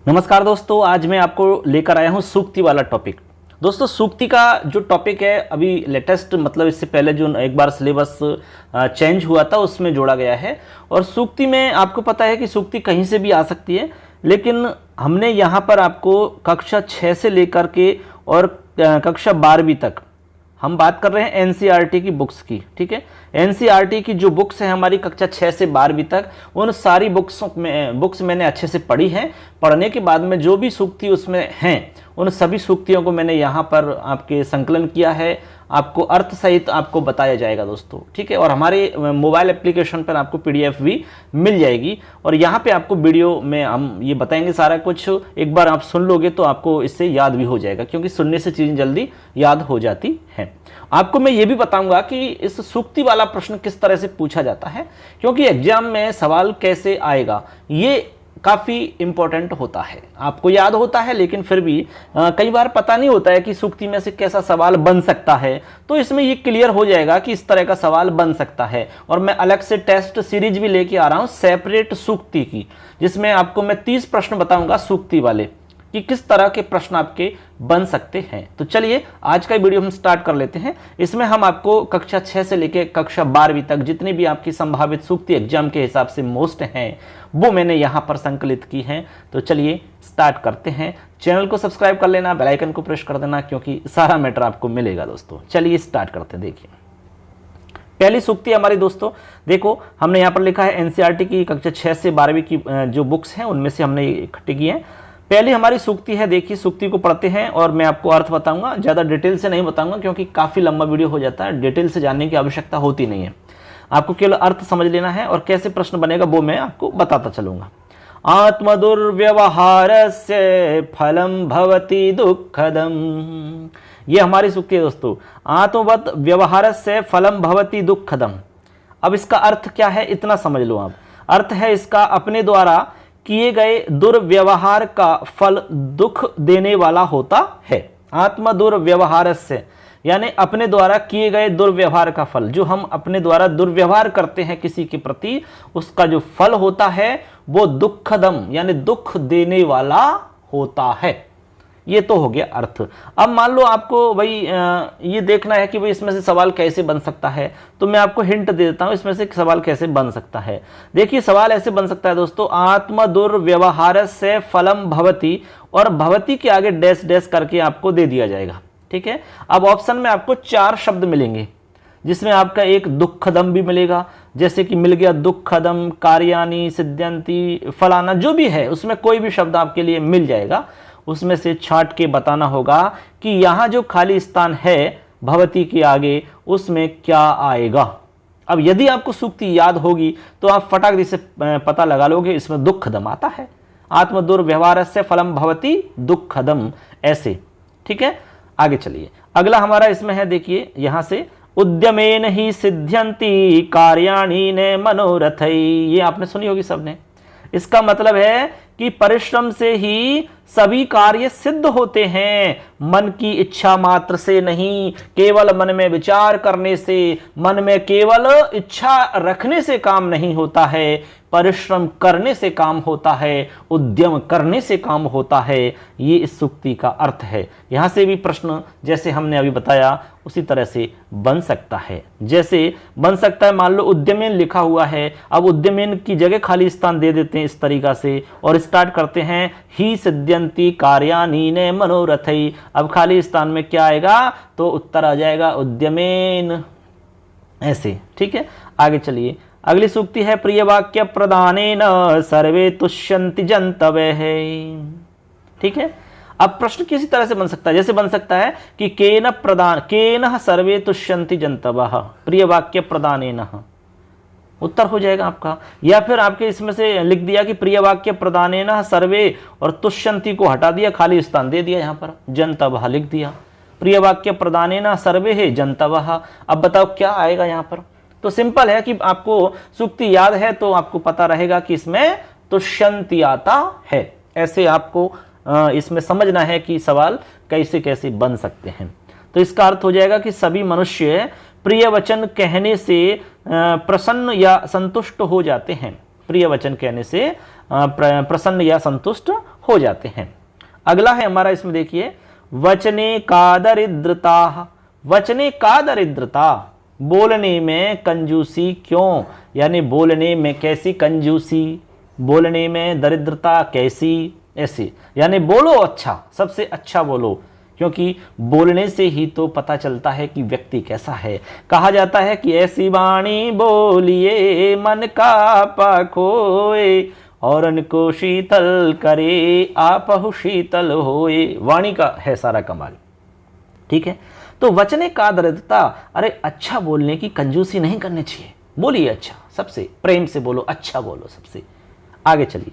नमस्कार दोस्तों, आज मैं आपको लेकर आया हूँ सूक्ति वाला टॉपिक। दोस्तों सूक्ति का जो टॉपिक है अभी लेटेस्ट, मतलब इससे पहले जो एक बार सिलेबस चेंज हुआ था उसमें जोड़ा गया है। और सूक्ति में आपको पता है कि सूक्ति कहीं से भी आ सकती है, लेकिन हमने यहाँ पर आपको कक्षा 6 से लेकर के और कक्षा 12वीं तक हम बात कर रहे हैं एनसीईआरटी की बुक्स की। ठीक है, एनसीईआरटी की जो बुक्स है हमारी कक्षा 6 से 12वीं तक, उन सारी बुक्स मैंने अच्छे से पढ़ी हैं। पढ़ने के बाद में जो भी सूक्ति उसमें हैं उन सभी सूक्तियों को मैंने यहाँ पर आपके संकलन किया है, आपको अर्थ सहित आपको बताया जाएगा दोस्तों। ठीक है, और हमारे मोबाइल एप्लीकेशन पर आपको पीडीएफ भी मिल जाएगी और यहाँ पे आपको वीडियो में हम ये बताएंगे सारा कुछ। एक बार आप सुन लोगे तो आपको इससे याद भी हो जाएगा, क्योंकि सुनने से चीज़ें जल्दी याद हो जाती हैं। आपको मैं ये भी बताऊंगा कि इस सूक्ति वाला प्रश्न किस तरह से पूछा जाता है, क्योंकि एग्जाम में सवाल कैसे आएगा ये काफ़ी इम्पोर्टेंट होता है। आपको याद होता है लेकिन फिर भी कई बार पता नहीं होता है कि सूक्ति में से कैसा सवाल बन सकता है, तो इसमें ये क्लियर हो जाएगा कि इस तरह का सवाल बन सकता है। और मैं अलग से टेस्ट सीरीज भी लेके आ रहा हूँ सेपरेट सूक्ति की, जिसमें आपको मैं 30 प्रश्न बताऊंगा सूक्ति वाले कि किस तरह के प्रश्न आपके बन सकते हैं। तो चलिए आज का वीडियो हम स्टार्ट कर लेते हैं। इसमें हम आपको कक्षा 6 से लेकर कक्षा 12वीं तक जितनी भी आपकी संभावित सूक्ति एग्जाम के हिसाब से मोस्ट हैं वो मैंने यहाँ पर संकलित की हैं। तो चलिए स्टार्ट करते हैं। चैनल को सब्सक्राइब कर लेना, बेल आइकन को प्रेस कर देना, क्योंकि सारा मैटर आपको मिलेगा दोस्तों। चलिए स्टार्ट करते हैं। देखिए पहली सूक्ति हमारी दोस्तों, देखो हमने यहाँ पर लिखा है एनसीईआरटी की कक्षा 6 से 12वीं की जो बुक्स हैं उनमें से हमने इकट्ठी की हैं। पहली हमारी सूक्ति है, देखिए सूक्ति को पढ़ते हैं और मैं आपको अर्थ बताऊंगा। ज़्यादा डिटेल से नहीं बताऊंगा क्योंकि काफ़ी लंबा वीडियो हो जाता है, डिटेल से जानने की आवश्यकता होती नहीं है। आपको केवल अर्थ समझ लेना है और कैसे प्रश्न बनेगा वो मैं आपको बताता चलूंगा। आत्मदुर्व्यवहारस्य फलम भवति दुःखदम, ये हमारी सूक्ति है दोस्तों। आत्मवत व्यवहारस्य फलम भवति दुःखदम। अब इसका अर्थ क्या है इतना समझ लो आप। अर्थ है इसका अपने द्वारा किए गए दुर्व्यवहार का फल दुख देने वाला होता है। आत्म दुर्व्यवहार से यानी अपने द्वारा किए गए दुर्व्यवहार का फल, जो हम अपने द्वारा दुर्व्यवहार करते हैं किसी के प्रति, उसका जो फल होता है वो दुःखदम यानी दुख देने वाला होता है। ये तो हो गया अर्थ। अब मान लो आपको भाई ये देखना है कि भाई इसमें से सवाल कैसे बन सकता है, तो मैं आपको हिंट दे देता हूं इसमें से सवाल कैसे बन सकता है। देखिए सवाल ऐसे बन सकता है दोस्तों, आत्म दुर्व्यवहार से फलम भवति, और भवति के आगे डैश डैश करके आपको दे दिया जाएगा। ठीक है, अब ऑप्शन में आपको 4 शब्द मिलेंगे, जिसमें आपका एक दुःखदम भी मिलेगा, जैसे कि मिल गया दुःखदम, कार्यानि, सिद्ध्यंति, फलाना, जो भी है उसमें कोई भी शब्द आपके लिए मिल जाएगा। उसमें से छांट के बताना होगा कि यहाँ जो खाली स्थान है भवती के आगे उसमें क्या आएगा। अब यदि आपको सूक्ति याद होगी तो आप फटाक से पता लगा लोगे इसमें दुःखदम आता है। आत्म दुर्व्यवहार से फलम भवती दुःखदम, ऐसे। ठीक है, आगे चलिए। अगला हमारा इसमें है, देखिए यहाँ से, उद्यमेन ही सिद्ध्यंति कार्याणि ने मनोरथै। ये आपने सुनी होगी सबने। इसका मतलब है कि परिश्रम से ही सभी कार्य सिद्ध होते हैं, मन की इच्छा मात्र से नहीं, केवल मन में विचार करने से, मन में केवल इच्छा रखने से काम नहीं होता है, परिश्रम करने से काम होता है, उद्यम करने से काम होता है। ये इस सूक्ति का अर्थ है। यहाँ से भी प्रश्न जैसे हमने अभी बताया उसी तरह से बन सकता है। जैसे बन सकता है, मान लो उद्यमेन लिखा हुआ है, अब उद्यमेन की जगह खाली स्थान दे देते हैं इस तरीका से और स्टार्ट करते हैं ही सिद्ध्यंति कार्याणि ने मनोरथै। अब खाली स्थान में क्या आएगा, तो उत्तर आ जाएगा उद्यमेन, ऐसे। ठीक है, आगे चलिए। अगली सूक्ति है, प्रिय वाक्य प्रदानेन सर्वे तुष्यन्ति जन्तवः। ठीक है, अब प्रश्न किसी तरह से बन सकता है, जैसे बन सकता है कि केन सर्वे तुष्यन्ति जन्तवः, प्रिय वाक्य प्रदानेन, उत्तर हो जाएगा आपका। या फिर आपके इसमें से लिख दिया कि प्रिय वाक्य प्रदानेन सर्वे, और तुष्यन्ति को हटा दिया, खाली स्थान दे दिया, यहाँ पर जन्तवः लिख दिया। प्रिय वाक्य प्रदानेन सर्वे है जन्तवः। अब बताओ क्या आएगा यहाँ पर। तो सिंपल है कि आपको सूक्ति याद है तो आपको पता रहेगा कि इसमें तुष्यन्ति आता है। ऐसे आपको इसमें समझना है कि सवाल कैसे कैसे बन सकते हैं। तो इसका अर्थ हो जाएगा कि सभी मनुष्य प्रिय वचन कहने से प्रसन्न या संतुष्ट हो जाते हैं। प्रिय वचन कहने से प्रसन्न या संतुष्ट हो जाते हैं। अगला है हमारा, इसमें देखिए, वचने का दरिद्रता। वचने का दरिद्रता, बोलने में कंजूसी क्यों, यानी बोलने में कैसी कंजूसी, बोलने में दरिद्रता कैसी, ऐसी, यानी बोलो अच्छा, सबसे अच्छा बोलो, क्योंकि बोलने से ही तो पता चलता है कि व्यक्ति कैसा है। कहा जाता है कि ऐसी वाणी बोलिए मन का पाखोए, औरन को शीतल करे आपहु शीतल होए। वाणी का है सारा कमाल, ठीक है। तो वचने का दरिद्रता, अरे अच्छा बोलने की कंजूसी नहीं करनी चाहिए, बोलिए अच्छा, सबसे प्रेम से बोलो, अच्छा बोलो सबसे। आगे चलिए,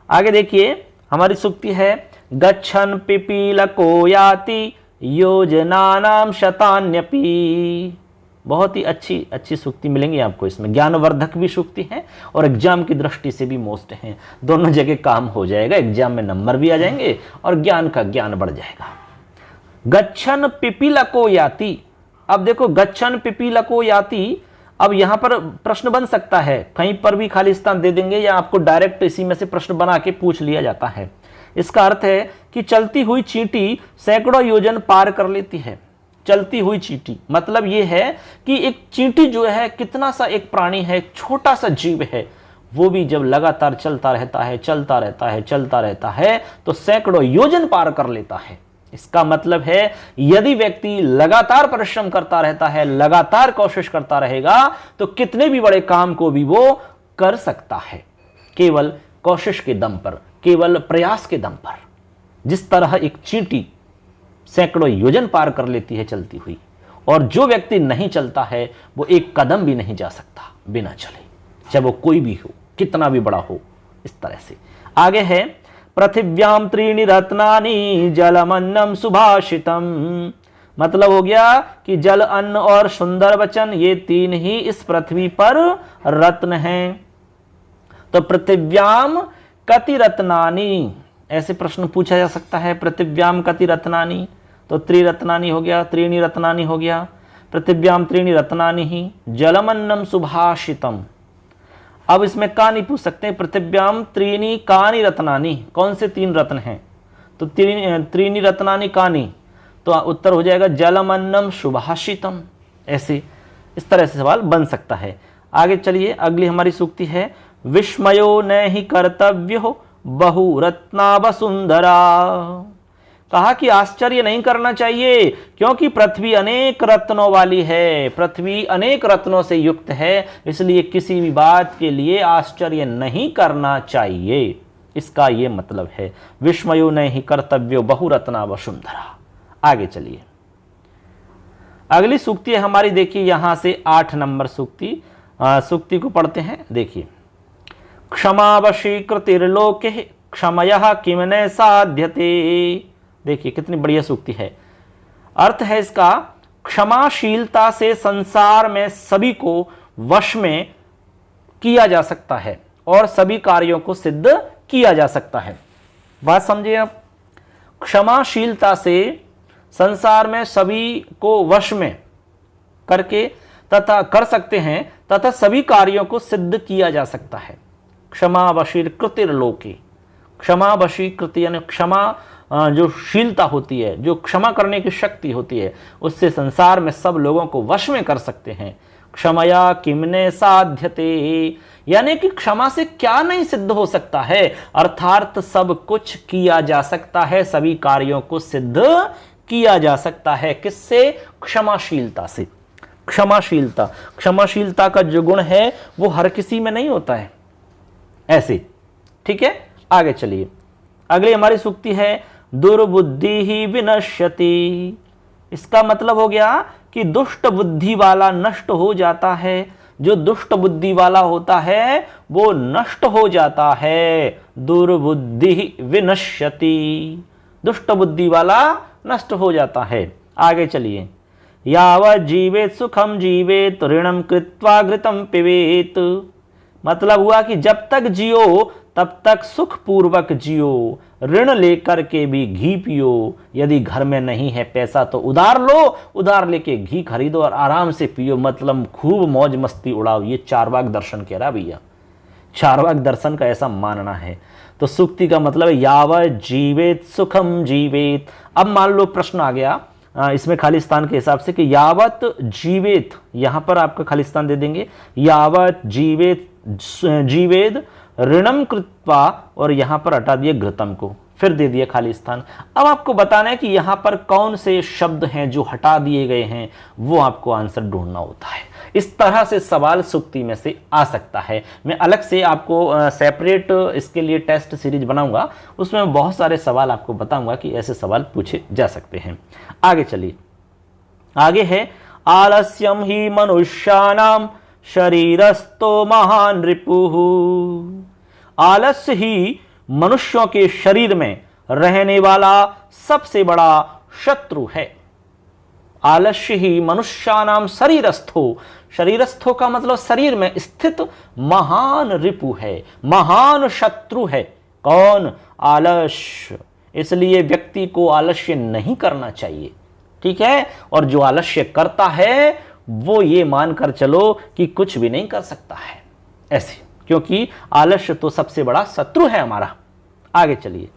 आगे देखिए हमारी सूक्ति है, गच्छन पिपीलको याति योजनानाम शतान्यपि। बहुत ही अच्छी सूक्ति मिलेंगी आपको इसमें, ज्ञानवर्धक भी सूक्ति है और एग्जाम की दृष्टि से भी मोस्ट है। दोनों जगह काम हो जाएगा, एग्जाम में नंबर भी आ जाएंगे और ज्ञान का ज्ञान बढ़ जाएगा। गच्छन पिपीलको याति, अब देखो गच्छन पिपीलको याति, अब यहां पर प्रश्न बन सकता है, कहीं पर भी खाली स्थान दे देंगे या आपको डायरेक्ट इसी में से प्रश्न बना के पूछ लिया जाता है। इसका अर्थ है कि चलती हुई चींटी सैकड़ों योजन पार कर लेती है। चलती हुई चींटी मतलब यह है कि एक चींटी जो है, कितना सा एक प्राणी है, छोटा सा जीव है, वो भी जब लगातार चलता रहता है तो सैकड़ों योजन पार कर लेता है। इसका मतलब है यदि व्यक्ति लगातार परिश्रम करता रहता है, लगातार कोशिश करता रहेगा, तो कितने भी बड़े काम को भी वो कर सकता है, केवल कोशिश के दम पर, केवल प्रयास के दम पर। जिस तरह एक चींटी सैकड़ों योजन पार कर लेती है चलती हुई, और जो व्यक्ति नहीं चलता है वो एक कदम भी नहीं जा सकता बिना चले, चाहे वो कोई भी हो, कितना भी बड़ा हो। इस तरह से आगे है, पृथिव्याम त्रीणि रत्नानि जलमन्नम सुभाषितम। मतलब हो गया कि जल, अन्न और सुंदर वचन, ये तीन ही इस पृथ्वी पर रत्न हैं। तो पृथिव्याम कति रत्नानि, ऐसे प्रश्न पूछा जा सकता है, पृथिव्याम कति रत्नानि, तो त्रिरत्नानि हो गया, त्रीणि रत्नानि हो गया, पृथिव्याम त्रीणि रत्नानि ही जलमन्नम सुभाषितम। अब इसमें का नहीं पूछ सकते, पृथिव्याम त्रीणि कानि रत्नानि, कौन से तीन रत्न हैं, तो त्रीणि रत्नानि कानि, तो उत्तर हो जाएगा जलमन्नम सुभाषितम। ऐसे इस तरह से सवाल बन सकता है। आगे चलिए, अगली हमारी सूक्ति है, विस्मयो न ही कर्तव्यो बहुरत्ना वसुंधरा। कहा कि आश्चर्य नहीं करना चाहिए, क्योंकि पृथ्वी अनेक रत्नों वाली है, पृथ्वी अनेक रत्नों से युक्त है, इसलिए किसी भी बात के लिए आश्चर्य नहीं करना चाहिए। इसका यह मतलब है, विस्मयो न ही कर्तव्यो बहुरत्ना वसुंधरा। आगे चलिए, अगली सूक्ति है हमारी, देखिए यहां से 8 नंबर सूक्ति, सूक्ति को पढ़ते हैं। देखिए, क्षमावशीकृतिर्लोके क्षमयः किम न साध्यते। देखिए कितनी बढ़िया सूक्ति है। अर्थ है इसका, क्षमाशीलता से संसार में सभी को वश में किया जा सकता है और सभी कार्यों को सिद्ध किया जा सकता है। बात समझिए आप, क्षमाशीलता से संसार में सभी को वश में करके तथा कर सकते हैं तथा सभी कार्यों को सिद्ध किया जा सकता है। क्षमावशीकृतिर्लोके, क्षमावशीकृति यानी क्षमा जो शीलता होती है, जो क्षमा करने की शक्ति होती है, उससे संसार में सब लोगों को वश में कर सकते हैं। क्षमया किमने साध्यते, यानी कि क्षमा से क्या नहीं सिद्ध हो सकता है, अर्थात सब कुछ किया जा सकता है, सभी कार्यों को सिद्ध किया जा सकता है। किससे? क्षमाशीलता से। क्षमाशीलता का जो गुण है वो हर किसी में नहीं होता है ऐसे, ठीक है। आगे चलिए, अगली हमारी सूक्ति है, दुर्बुद्धि ही विनश्यति। इसका मतलब हो गया कि दुष्ट बुद्धि वाला नष्ट हो जाता है। जो दुष्ट बुद्धि वाला होता है वो नष्ट हो जाता है। दुर्बुद्धि विनश्यति, दुष्ट बुद्धि वाला नष्ट हो जाता है। आगे चलिए, यावत् जीवेत सुखम जीवेत ऋणम कृत्वा घृतम पिबेत। मतलब हुआ कि जब तक जियो तब तक सुख पूर्वक जियो, ऋण लेकर के भी घी पियो। यदि घर में नहीं है पैसा तो उधार लो, उधार लेके घी खरीदो और आराम से पियो, मतलब खूब मौज मस्ती उड़ाओ। ये चारवाक दर्शन कह रहा भैया। चार्वाक दर्शन का ऐसा मानना है। तो सुक्ति का मतलब है यावत जीवेत सुखम जीवेत। अब मान लो प्रश्न आ गया इसमें खालिस्तान के हिसाब से कि यावत जीवेत, यहां पर आपका खालिस्तान दे देंगे यावत जीवेत जीवेद ऋणम कृत्वा, और यहां पर हटा दिए घृतम को, फिर दे दिया खालिस्तान। अब आपको बताना है कि यहां पर कौन से शब्द हैं जो हटा दिए गए हैं, वो आपको आंसर ढूंढना होता है। इस तरह से सवाल सुक्ति में से आ सकता है। मैं अलग से आपको सेपरेट इसके लिए टेस्ट सीरीज बनाऊंगा, उसमें बहुत सारे सवाल आपको बताऊंगा कि ऐसे सवाल पूछे जा सकते हैं। आगे चलिए, आगे है आलस्यम ही मनुष्यानाम शरीरस्थो महान रिपुः। आलस्य ही मनुष्यों के शरीर में रहने वाला सबसे बड़ा शत्रु है। आलस्य ही मनुष्यानाम शरीरस्थो, शरीरस्थो का मतलब शरीर में स्थित महान रिपु है, महान शत्रु है। कौन? आलस्य। इसलिए व्यक्ति को आलस्य नहीं करना चाहिए, ठीक है। और जो आलस्य करता है वो ये मानकर चलो कि कुछ भी नहीं कर सकता है ऐसे, क्योंकि आलस्य तो सबसे बड़ा शत्रु है हमारा। आगे चलिए,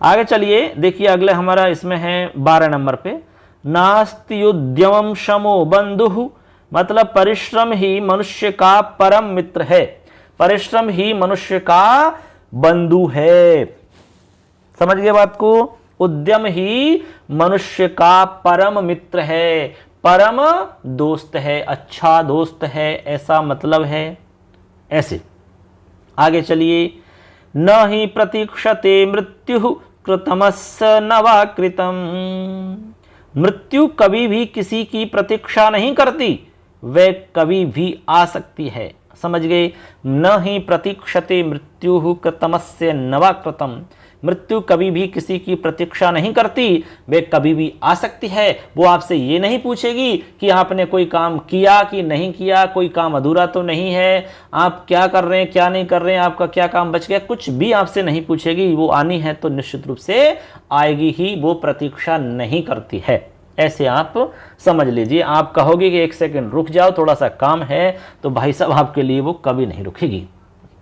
आगे चलिए, देखिए अगले हमारा इसमें है 12 नंबर पे, नास्ति उद्यमम शमो बंधु, मतलब परिश्रम ही मनुष्य का परम मित्र है। परिश्रम ही मनुष्य का बंधु है। समझ गए बात को? उद्यम ही मनुष्य का परम मित्र है, परम दोस्त है, अच्छा दोस्त है, ऐसा मतलब है ऐसे। आगे चलिए, न ही प्रतीक्षते मृत्यु कृतमस्य नवा कृतम, मृत्यु कभी भी किसी की प्रतीक्षा नहीं करती, वह कभी भी आ सकती है। समझ गए? न ही प्रतीक्षते मृत्यु कृतमस्य नवा कृतम, मृत्यु कभी भी किसी की प्रतीक्षा नहीं करती, वे कभी भी आ सकती है। वो आपसे ये नहीं पूछेगी कि आपने कोई काम किया कि नहीं किया, कोई काम अधूरा तो नहीं है, आप क्या कर रहे हैं क्या नहीं कर रहे हैं, आपका क्या काम बच गया, कुछ भी आपसे नहीं पूछेगी। वो आनी है तो निश्चित रूप से आएगी ही, वो प्रतीक्षा नहीं करती है। ऐसे आप समझ लीजिए। आप कहोगे कि 1 सेकंड रुक जाओ, थोड़ा सा काम है, तो भाई साहब आपके लिए वो कभी नहीं रुकेगी,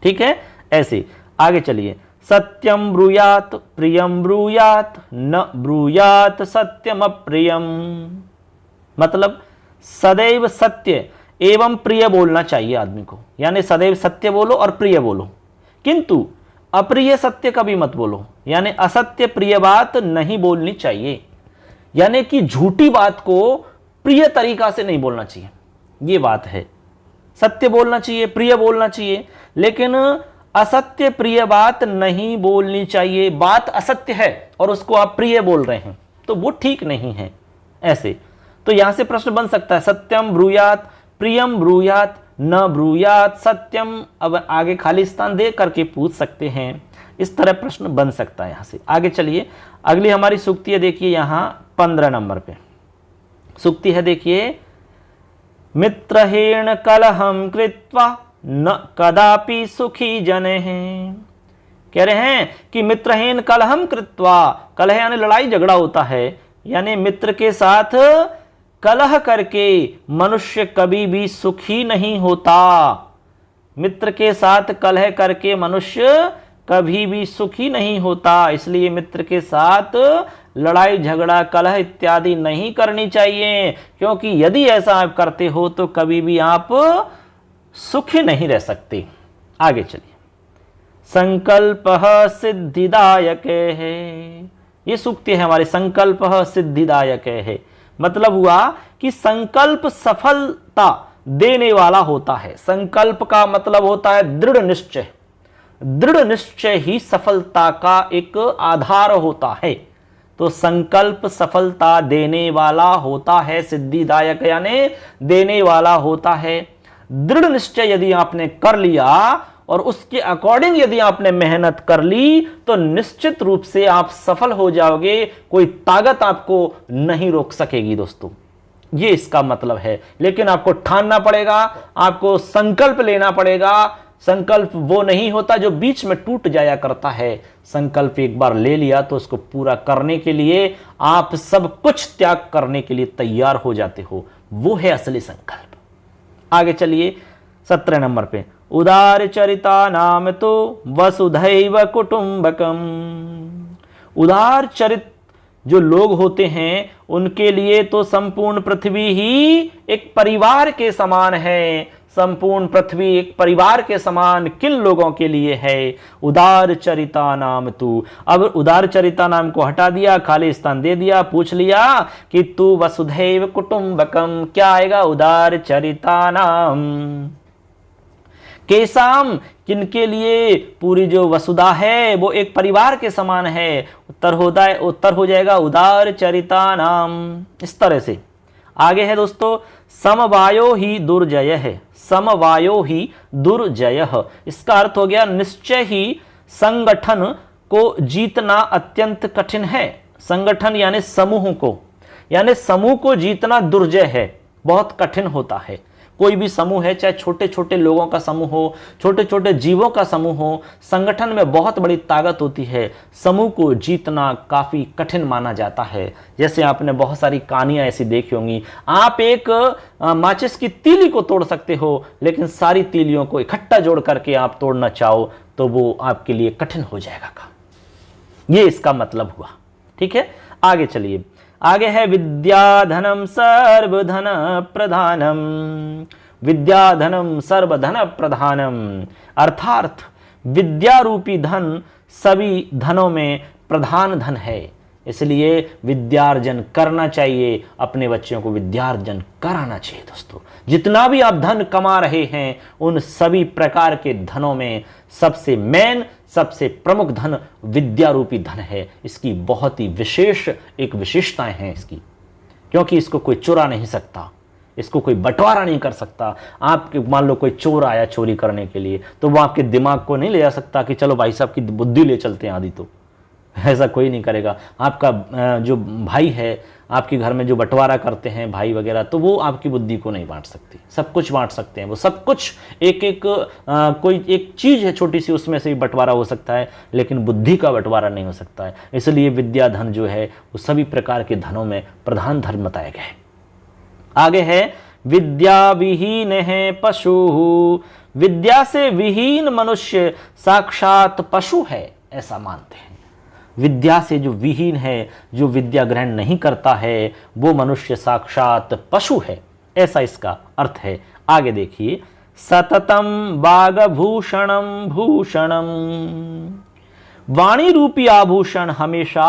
ठीक है। ऐसे आगे चलिए, सत्यम ब्रूयात प्रियम ब्रूयात न ब्रूयात सत्यम अप्रियम, मतलब सदैव सत्य एवं प्रिय बोलना चाहिए आदमी को, यानी सदैव सत्य बोलो और प्रिय बोलो, किंतु अप्रिय सत्य कभी मत बोलो, यानी असत्य प्रिय बात नहीं बोलनी चाहिए। यानी कि झूठी बात को प्रिय तरीका से नहीं बोलना चाहिए, ये बात है। सत्य बोलना चाहिए, प्रिय बोलना चाहिए, लेकिन असत्य प्रिय बात नहीं बोलनी चाहिए। बात असत्य है और उसको आप प्रिय बोल रहे हैं, तो वो ठीक नहीं है ऐसे। तो यहां से प्रश्न बन सकता है, सत्यम ब्रूयात प्रियम ब्रूयात न ब्रूयात सत्यम। अब आगे खाली स्थान दे करके पूछ सकते हैं, इस तरह प्रश्न बन सकता है यहां से। आगे चलिए, अगली हमारी सूक्ति है, देखिए यहां 15 नंबर पे सूक्ति है, देखिए, मित्रहेण कलहम कृत्वा न कदापि सुखी जने हैं। कह रहे हैं कि मित्रहीन कलहम कृत्वा, कलह यानी लड़ाई झगड़ा होता है, यानी मित्र के साथ कलह करके मनुष्य कभी भी सुखी नहीं होता। मित्र के साथ कलह करके मनुष्य कभी भी सुखी नहीं होता, इसलिए मित्र के साथ लड़ाई झगड़ा कलह इत्यादि नहीं करनी चाहिए, क्योंकि यदि ऐसा आप करते हो तो कभी भी आप सुखी नहीं रह सकते। आगे चलिए, संकल्प सिद्धिदायक है, ये सूक्ति है हमारी, संकल्प सिद्धिदायक है। मतलब हुआ कि संकल्प सफलता देने वाला होता है। संकल्प का मतलब होता है दृढ़ निश्चय, दृढ़ निश्चय ही सफलता का एक आधार होता है। तो संकल्प सफलता देने वाला होता है, सिद्धिदायक यानी देने वाला होता है। दृढ़ निश्चय यदि आपने कर लिया और उसके अकॉर्डिंग यदि आपने मेहनत कर ली तो निश्चित रूप से आप सफल हो जाओगे, कोई ताकत आपको नहीं रोक सकेगी दोस्तों, ये इसका मतलब है। लेकिन आपको ठानना पड़ेगा, आपको संकल्प लेना पड़ेगा। संकल्प वो नहीं होता जो बीच में टूट जाया करता है। संकल्प एक बार ले लिया तो उसको पूरा करने के लिए आप सब कुछ त्याग करने के लिए तैयार हो जाते हो, वो है असली संकल्प। आगे चलिए 17 नंबर पे, उदार चरिता नाम तो वसुधैव कुटुंबकम। उदार चरित जो लोग होते हैं उनके लिए तो संपूर्ण पृथ्वी ही एक परिवार के समान है। संपूर्ण पृथ्वी एक परिवार के समान किन लोगों के लिए है? उदार चरिता नाम तू। अब उदार चरिता नाम को हटा दिया, खाली स्थान दे दिया, पूछ लिया कि तू वसुधैव कुटुंबकम, क्या आएगा? उदार चरिता नाम। केसाम, किनके लिए? पूरी जो वसुधा है वो एक परिवार के समान है। उत्तर हो जाएगा उदार चरिता नाम। इस तरह से आगे है दोस्तों, समवायो ही दुर्जय है। समवायो ही दुर्जय, इसका अर्थ हो गया निश्चय ही संगठन को जीतना अत्यंत कठिन है। संगठन यानी समूह को, यानी समूह को जीतना दुर्जय है, बहुत कठिन होता है। कोई भी समूह है, चाहे छोटे छोटे लोगों का समूह हो, छोटे छोटे जीवों का समूह हो, संगठन में बहुत बड़ी ताकत होती है। समूह को जीतना काफी कठिन माना जाता है। जैसे आपने बहुत सारी कहानियां ऐसी देखी होंगी। आप एक माचिस की तीली को तोड़ सकते हो, लेकिन सारी तीलियों को इकट्ठा जोड़ करके आप तोड़ना चाहो तो वो आपके लिए कठिन हो जाएगा काम। ये इसका मतलब हुआ। ठीक है, आगे चलिए। आगे है विद्याधनम सर्वधन प्रधानम। विद्याधनम सर्वधन प्रधानम, अर्थात विद्या रूपी धन सभी धनों में प्रधान धन है। इसलिए विद्यार्जन करना चाहिए, अपने बच्चों को विद्यार्जन कराना चाहिए। दोस्तों, जितना भी आप धन कमा रहे हैं उन सभी प्रकार के धनों में सबसे मेन, सबसे प्रमुख धन विद्या रूपी धन है। इसकी बहुत ही विशेष एक विशेषताएं हैं इसकी, क्योंकि इसको कोई चुरा नहीं सकता, इसको कोई बंटवारा नहीं कर सकता। आपके मान लो कोई चोर आया चोरी करने के लिए, तो वो आपके दिमाग को नहीं ले जा सकता कि चलो भाई साहब की बुद्धि ले चलते हैं आदि, तो ऐसा कोई नहीं करेगा। आपका जो भाई है, आपके घर में जो बंटवारा करते हैं भाई वगैरह, तो वो आपकी बुद्धि को नहीं बांट सकती। सब कुछ बांट सकते हैं वो, सब कुछ एक एक कोई एक चीज़ है छोटी सी, उसमें से बंटवारा हो सकता है, लेकिन बुद्धि का बंटवारा नहीं हो सकता है। इसलिए विद्या धन जो है वो सभी प्रकार के धनों में प्रधान धन बताया गया है। आगे है विद्या विहीन है पशु। विद्या से विहीन मनुष्य साक्षात पशु है, ऐसा मानते हैं। विद्या से जो विहीन है, जो विद्या ग्रहण नहीं करता है, वो मनुष्य साक्षात पशु है, ऐसा इसका अर्थ है। आगे देखिए, सततम वागभूषणम भूषणम। वाणी रूपी आभूषण हमेशा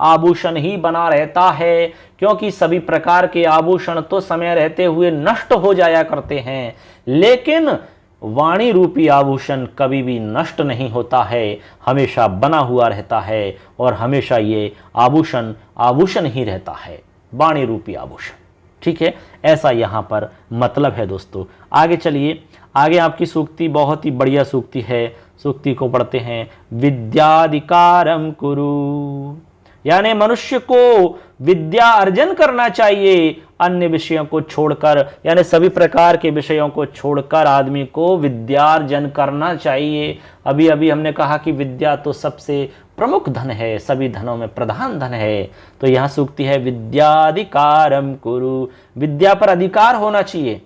आभूषण ही बना रहता है, क्योंकि सभी प्रकार के आभूषण तो समय रहते हुए नष्ट हो जाया करते हैं, लेकिन वाणी रूपी आभूषण कभी भी नष्ट नहीं होता है, हमेशा बना हुआ रहता है और हमेशा ये आभूषण आभूषण ही रहता है, वाणी रूपी आभूषण। ठीक है, ऐसा यहाँ पर मतलब है दोस्तों। आगे चलिए, आगे आपकी सूक्ति बहुत ही बढ़िया सूक्ति है। सूक्ति को पढ़ते हैं। विद्याधिकारम कुरु, यानी मनुष्य को विद्या अर्जन करना चाहिए, अन्य विषयों को छोड़कर, यानी सभी प्रकार के विषयों को छोड़कर आदमी को विद्यार्जन करना चाहिए। अभी अभी हमने कहा कि विद्या तो सबसे प्रमुख धन है, सभी धनों में प्रधान धन है। तो यह सूक्ति है विद्याधिकारम कुरु, विद्या पर अधिकार होना चाहिए,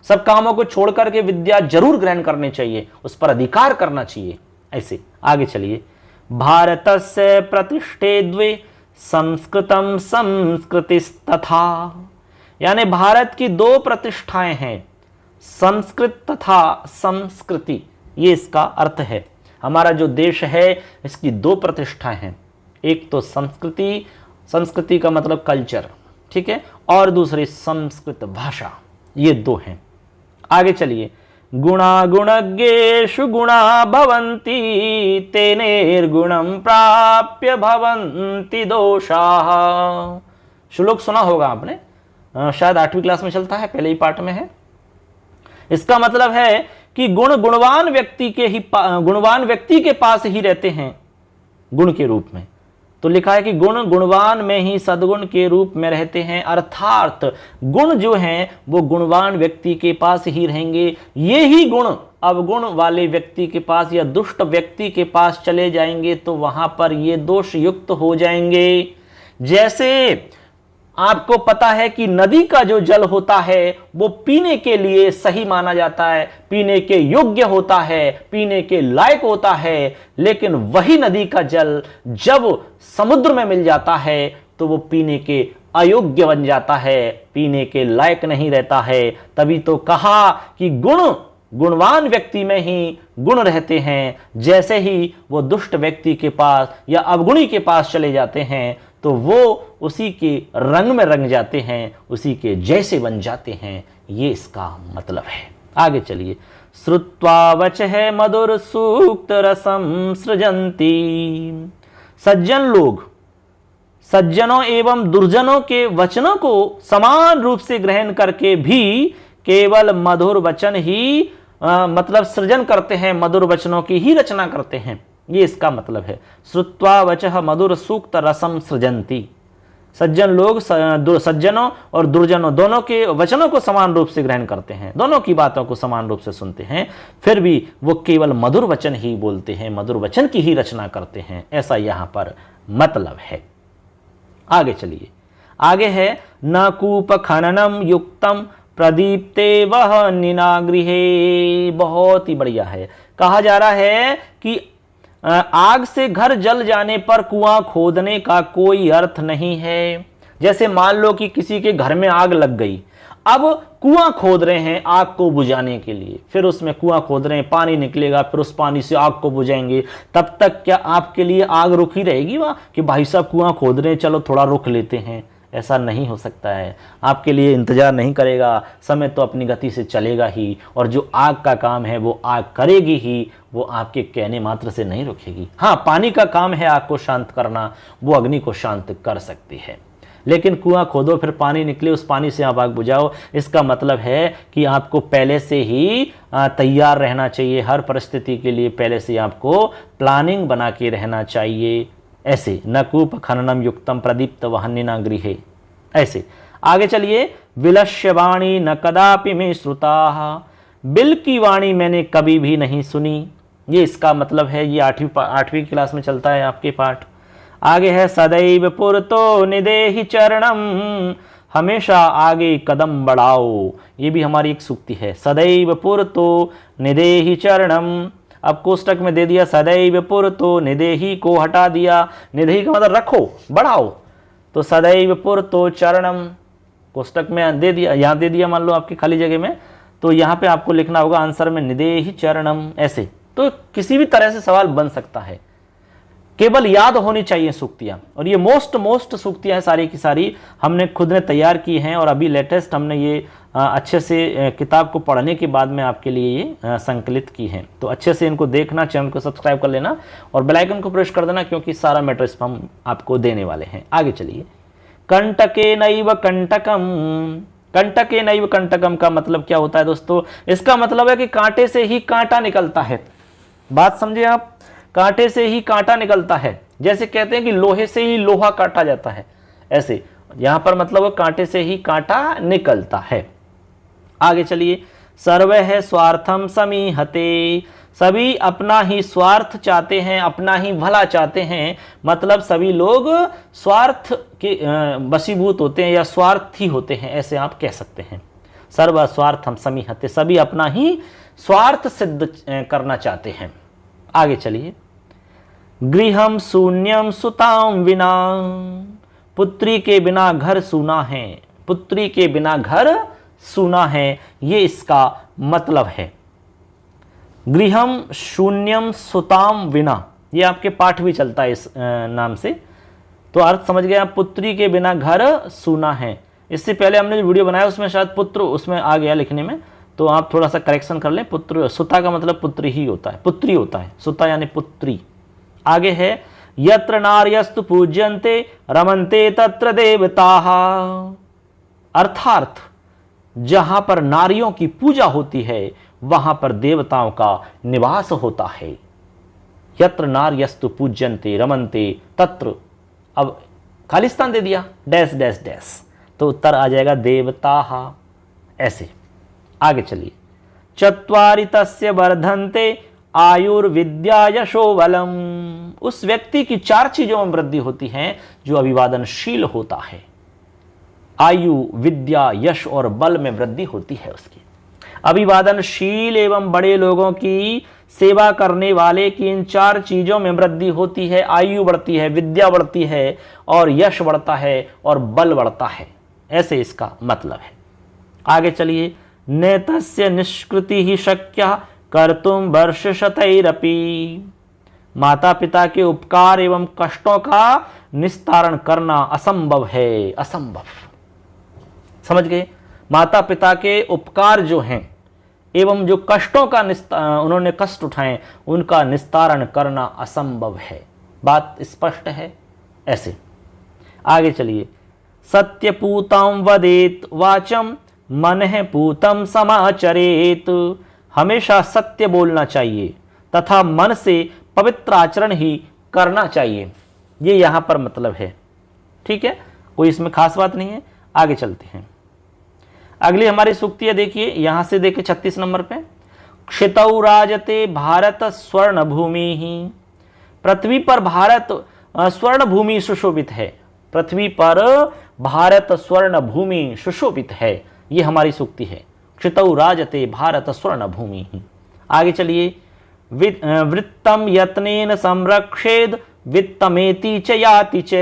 सब कामों को छोड़ करके विद्या जरूर ग्रहण करनी चाहिए, उस पर अधिकार करना चाहिए। ऐसे आगे चलिए। भारतस्य प्रतिष्ठे द्वे संस्कृतम संस्कृतिस्तथा, यानी भारत की दो प्रतिष्ठाएं हैं, संस्कृत तथा संस्कृति, ये इसका अर्थ है। हमारा जो देश है इसकी दो प्रतिष्ठाएं हैं, एक तो संस्कृति, संस्कृति का मतलब कल्चर, ठीक है, और दूसरी संस्कृत भाषा, ये दो हैं। आगे चलिए। गुणा गुणज्ञेषु गुणा भवन्ति तेनेर्गुणं प्राप्य भवन्ति दोषाः। श्लोक सुना होगा आपने, शायद 8वीं क्लास में चलता है, पहले ही पाठ में है। इसका मतलब है कि गुण गुणवान व्यक्ति के पास ही रहते हैं गुण के रूप में। तो लिखा है कि गुण गुणवान में ही सद्गुण के रूप में रहते हैं, अर्थात गुण जो हैं वो गुणवान व्यक्ति के पास ही रहेंगे। ये ही गुण अवगुण वाले व्यक्ति के पास या दुष्ट व्यक्ति के पास चले जाएंगे तो वहां पर ये दोष युक्त हो जाएंगे। जैसे आपको पता है कि नदी का जो जल होता है वो पीने के लिए सही माना जाता है, पीने के योग्य होता है, पीने के लायक होता है, लेकिन वही नदी का जल जब समुद्र में मिल जाता है तो वो पीने के अयोग्य बन जाता है, पीने के लायक नहीं रहता है। तभी तो कहा कि गुणवान व्यक्ति में ही गुण रहते हैं, जैसे ही वो दुष्ट व्यक्ति के पास या अवगुणी के पास चले जाते हैं तो वो उसी के रंग में रंग जाते हैं, उसी के जैसे बन जाते हैं। ये इसका मतलब है। आगे चलिए। श्रुत्वा वचः मधुर सूक्त रसम सृजन्ति। सज्जन लोग सज्जनों एवं दुर्जनों के वचनों को समान रूप से ग्रहण करके भी केवल मधुर वचन ही मतलब सृजन करते हैं, मधुर वचनों की ही रचना करते हैं। ये इसका मतलब है। श्रुत्वा वचः मधुर सूक्त रसम सृजन्ति। सज्जन लोग सज्जनों और दुर्जनों दोनों के वचनों को समान रूप से ग्रहण करते हैं, दोनों की बातों को समान रूप से सुनते हैं, फिर भी वो केवल मधुर वचन ही बोलते हैं, मधुर वचन की ही रचना करते हैं। ऐसा यहां पर मतलब है। आगे चलिए। आगे है न कूप खननम युक्तम प्रदीप्ते वह निनागृहे। बहुत ही बढ़िया है। कहा जा रहा है कि आग से घर जल जाने पर कुआं खोदने का कोई अर्थ नहीं है। जैसे मान लो कि किसी के घर में आग लग गई, अब कुआं खोद रहे हैं आग को बुझाने के लिए, फिर उसमें कुआं खोद रहे हैं, पानी निकलेगा, फिर उस पानी से आग को बुझाएंगे। तब तक क्या आपके लिए आग रुकी रहेगी वहां कि भाई साहब कुआं खोद रहे हैं, चलो थोड़ा रुक लेते हैं? ऐसा नहीं हो सकता है। आपके लिए इंतजार नहीं करेगा, समय तो अपनी गति से चलेगा ही, और जो आग का काम है वो आग करेगी ही, वो आपके कहने मात्र से नहीं रुकेगी। हाँ, पानी का काम है आग को शांत करना, वो अग्नि को शांत कर सकती है। लेकिन कुआं खोदो, फिर पानी निकले, उस पानी से आप आग बुझाओ, इसका मतलब है कि आपको पहले से ही तैयार रहना चाहिए। हर परिस्थिति के लिए पहले से आपको प्लानिंग बना के रहना चाहिए। ऐसे न कूप खननम युक्तम प्रदीप्त वहन्निना गृहे। ऐसे आगे चलिए। विलस्य वाणी न कदापि में श्रुता। बिल की वाणी मैंने कभी भी नहीं सुनी। ये इसका मतलब है। ये आठवीं क्लास में चलता है आपके पाठ। आगे है सदैव पुरतो निदेहि चरणम। हमेशा आगे कदम बढ़ाओ। ये भी हमारी एक सूक्ति है। सदैव पुरतो निदेहि चरणम। अब कोष्टक में दे दिया सदैव पुरतो, निदेहि को हटा दिया। निदेहि का मतलब रखो, बढ़ाओ। तो सदैव पुरतो चरणम कोष्टक में दे दिया, यहां दे दिया मान लो आपकी खाली जगह में, तो यहां पे आपको लिखना होगा आंसर में निदेहि चरणम। ऐसे तो किसी भी तरह से सवाल बन सकता है, केवल याद होनी चाहिए सूक्तियां। और ये मोस्ट सूक्तियां हैं, सारी की सारी हमने खुद ने तैयार की हैं, और अभी लेटेस्ट हमने ये अच्छे से किताब को पढ़ने के बाद में आपके लिए ये संकलित की हैं। तो अच्छे से इनको देखना, चैनल को सब्सक्राइब कर लेना और बेल आइकन को प्रेस कर देना, क्योंकि सारा मैटर हम आपको देने वाले हैं। आगे चलिए। कंटके नैव कंटकम। कंटके नैव कंटकम का मतलब क्या होता है दोस्तों? इसका मतलब है कि कांटे से ही कांटा निकलता है। बात समझे आप? कांटे से ही कांटा निकलता है। जैसे कहते हैं कि लोहे से ही लोहा काटा जाता है, ऐसे यहां पर मतलब कांटे से ही कांटा निकलता है। आगे चलिए। सर्वे है स्वार्थम समीहते। सभी अपना ही स्वार्थ चाहते हैं, अपना ही भला चाहते हैं। मतलब सभी लोग स्वार्थ के वशीभूत होते हैं या स्वार्थी होते हैं, ऐसे आप कह सकते हैं। सर्व स्वार्थम समीहते। सभी अपना ही स्वार्थ सिद्ध करना चाहते हैं। आगे चलिए। गृहम शून्यम सुताम विना। पुत्री के बिना घर सूना है। पुत्री के बिना घर सूना है, ये इसका मतलब है। गृहम शून्यम सुताम विना, ये आपके पाठ भी चलता है इस नाम से। तो अर्थ समझ गए आप? पुत्री के बिना घर सूना है। इससे पहले हमने जो वीडियो बनाया उसमें शायद पुत्र उसमें आ गया लिखने में, तो आप थोड़ा सा करेक्शन कर लें। पुत्र, सुता का मतलब पुत्री ही होता है, पुत्री होता है, सुता यानी पुत्री। आगे है यत्र नार्यस्तु पूज्यन्ते रमन्ते तत्र देवताः। अर्थात जहां पर नारियों की पूजा होती है वहां पर देवताओं का निवास होता है। यत्र नार्यस्तु पूज्यन्ते रमन्ते तत्र, अब खालिस्तान दे दिया, डैश डैश डैश, तो उत्तर आ जाएगा देवताः। ऐसे आगे चलिए। चत्वारि तस्य वर्धन्ते आयुर्विद्या यशो बलम। उस व्यक्ति की 4 चीजों में वृद्धि होती है जो अभिवादनशील होता है। आयु, विद्या, यश और बल में वृद्धि होती है उसकी। अभिवादनशील एवं बड़े लोगों की सेवा करने वाले की इन 4 चीजों में वृद्धि होती है। आयु बढ़ती है, विद्या बढ़ती है और यश बढ़ता है और बल बढ़ता है। ऐसे इसका मतलब है। आगे चलिए। नेतस्य निष्कृति ही शक्य कर्तुम वर्ष शतैरपि। माता पिता के उपकार एवं कष्टों का निस्तारण करना असंभव है। असंभव, समझ गए? माता पिता के उपकार जो हैं एवं जो कष्टों का उन्होंने कष्ट उठाए उनका निस्तारण करना असंभव है। बात स्पष्ट है। ऐसे आगे चलिए। सत्यपूतं वदेत वाचम मनः पूतं समाचरेत। हमेशा सत्य बोलना चाहिए तथा मन से पवित्र आचरण ही करना चाहिए। ये यहाँ पर मतलब है। ठीक है, कोई इसमें खास बात नहीं है। आगे चलते हैं। अगली हमारी सूक्तियाँ देखिए, यहाँ से देखिए 36 नंबर पे। क्षितौ राजते भारत स्वर्ण भूमि ही। पृथ्वी पर भारत स्वर्ण भूमि सुशोभित है। पृथ्वी पर भारत स्वर्ण भूमि सुशोभित है। ये हमारी सूक्ति है। क्षितौ राजते भारत स्वर्ण भूमि ही। आगे चलिए। वृत्तम यत्नेन संरक्षेद वित्तमेति च याति च।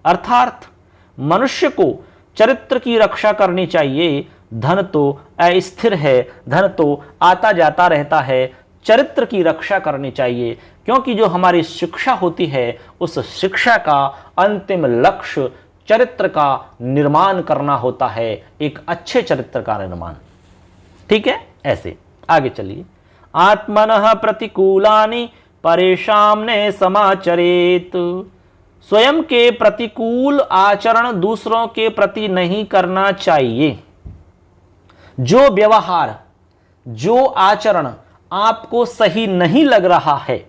अर्थात मनुष्य को चरित्र की रक्षा करनी चाहिए। धन तो अस्थिर है, धन तो आता जाता रहता है। चरित्र की रक्षा करनी चाहिए, क्योंकि जो हमारी शिक्षा होती है उस शिक्षा का अंतिम लक्ष्य चरित्र का निर्माण करना होता है, एक अच्छे चरित्र का निर्माण। ठीक है, ऐसे आगे चलिए। आत्मनः प्रतिकूलानि परेशान ने समाचरेत। स्वयं के प्रतिकूल आचरण दूसरों के प्रति नहीं करना चाहिए। जो व्यवहार, जो आचरण आपको सही नहीं लग रहा है,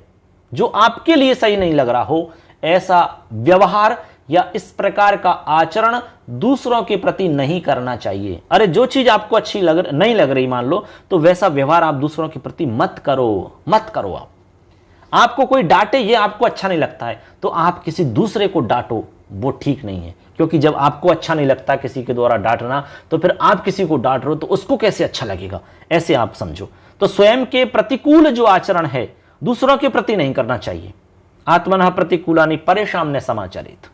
जो आपके लिए सही नहीं लग रहा हो, ऐसा व्यवहार या इस प्रकार का आचरण दूसरों के प्रति नहीं करना चाहिए। अरे जो चीज आपको अच्छी नहीं लग रही मान लो, तो वैसा व्यवहार आप दूसरों के प्रति मत करो, मत करो। आपको कोई डांटे, ये आपको अच्छा नहीं लगता है, तो आप किसी दूसरे को डांटो, वो ठीक नहीं है। क्योंकि जब आपको अच्छा नहीं लगता किसी के द्वारा डांटना, तो फिर आप किसी को डांट रहे हो तो उसको कैसे अच्छा लगेगा, ऐसे आप समझो। तो स्वयं के प्रतिकूल जो आचरण है दूसरों के प्रति नहीं करना चाहिए। आत्मनः प्रतिकूलानि परेशान न समाचरेत।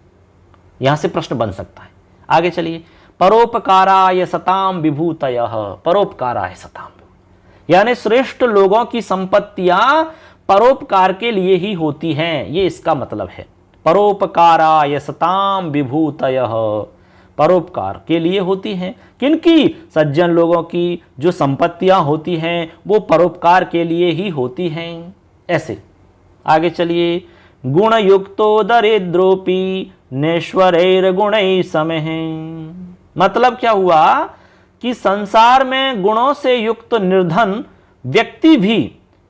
यहां से प्रश्न बन सकता है। आगे चलिए। परोपकाराय सताम विभूतयः। परोपकाराय सताम, यानी श्रेष्ठ लोगों की संपत्तियां परोपकार के लिए ही होती हैं, ये इसका मतलब है। परोपकाराय सताम विभूतयः, परोपकार के लिए होती हैं। किनकी? सज्जन लोगों की जो संपत्तियां होती हैं वो परोपकार के लिए ही होती हैं। ऐसे आगे चलिए। गुण युक्तो दरिद्रोपी नेश्वरैर गुणै समः। मतलब क्या हुआ कि संसार में गुणों से युक्त निर्धन व्यक्ति भी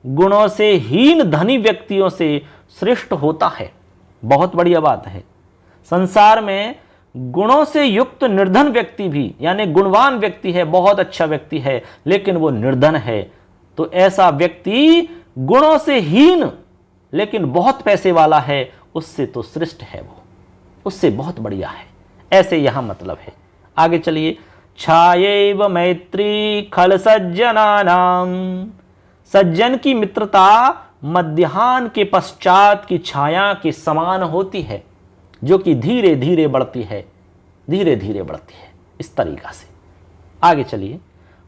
गुणों से हीन धनी व्यक्तियों से श्रेष्ठ होता है। बहुत बढ़िया बात है। संसार में गुणों से युक्त निर्धन व्यक्ति भी, यानी गुणवान व्यक्ति है, बहुत अच्छा व्यक्ति है, लेकिन वो निर्धन है, तो ऐसा व्यक्ति गुणों से हीन लेकिन बहुत पैसे वाला है, उससे तो श्रेष्ठ है, वो उससे बहुत बढ़िया है। ऐसे यहां मतलब है। आगे चलिए। छायैव मैत्री खल सज्जनानाम। सज्जन की मित्रता मध्याह्न के पश्चात की छाया के समान होती है, जो कि धीरे धीरे बढ़ती है, धीरे धीरे बढ़ती है। इस तरीका से आगे चलिए।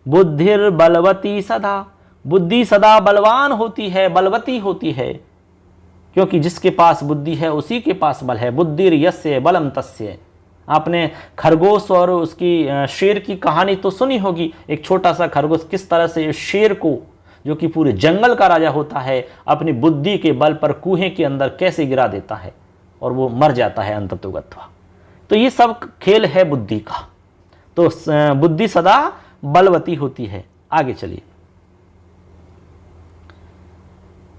बुद्धिर बलवती सदा। बुद्धि सदा बलवान होती है, बलवती होती है, क्योंकि जिसके पास बुद्धि है उसी के पास बल है। बुद्धिर यस्य बलम तस्य। आपने खरगोश और उसकी शेर की कहानी तो सुनी होगी। एक छोटा सा खरगोश किस तरह से शेर को, जो कि पूरे जंगल का राजा होता है, अपनी बुद्धि के बल पर कुएं के अंदर कैसे गिरा देता है और वो मर जाता है अंततोगत्वा। तो ये सब खेल है बुद्धि का। तो बुद्धि सदा बलवती होती है। आगे चलिए।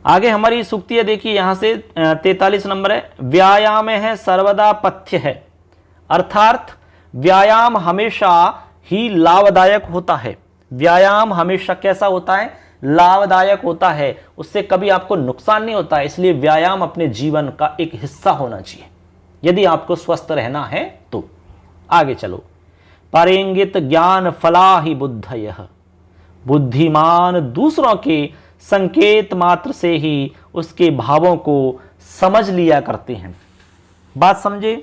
आगे हमारी सूक्तियां देखिए, यहां से 43 नंबर है। व्यायाम है सर्वदा पथ्य है। अर्थात व्यायाम हमेशा ही लाभदायक होता है। व्यायाम हमेशा कैसा होता है? लाभदायक होता है, उससे कभी आपको नुकसान नहीं होता है। इसलिए व्यायाम अपने जीवन का एक हिस्सा होना चाहिए, यदि आपको स्वस्थ रहना है तो। आगे चलो, परेंगित ज्ञान फला ही बुद्धयः, बुद्धिमान दूसरों के संकेत मात्र से ही उसके भावों को समझ लिया करते हैं। बात समझे?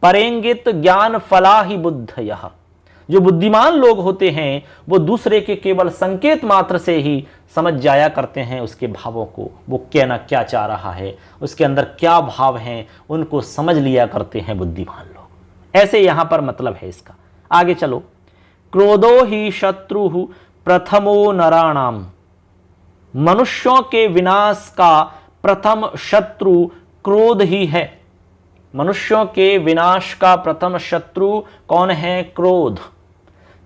परेंगित ज्ञान फला ही बुद्धयः, जो बुद्धिमान लोग होते हैं वो दूसरे के केवल संकेत मात्र से ही समझ जाया करते हैं उसके भावों को, वो कहना क्या चाह रहा है, उसके अंदर क्या भाव हैं, उनको समझ लिया करते हैं बुद्धिमान लोग। ऐसे यहां पर मतलब है इसका। आगे चलो, क्रोधो ही शत्रु प्रथमो नराणाम, मनुष्यों के विनाश का प्रथम शत्रु क्रोध ही है। मनुष्यों के विनाश का प्रथम शत्रु कौन है? क्रोध।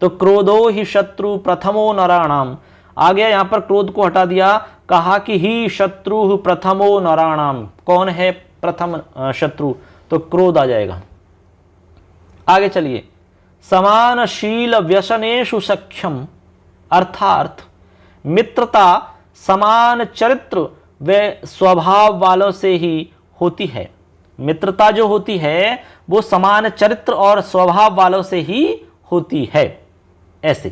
तो क्रोधो ही शत्रु प्रथमो नराणाम, आ गया यहां पर क्रोध को हटा दिया, कहा कि ही शत्रु प्रथमो नराणाम, कौन है प्रथम शत्रु? तो क्रोध आ जाएगा। आगे चलिए, समानशील व्यसनेषु सख्यम, अर्थात मित्रता समान चरित्र व स्वभाव वालों से ही होती है। मित्रता जो होती है वो समान चरित्र और स्वभाव वालों से ही होती है। ऐसे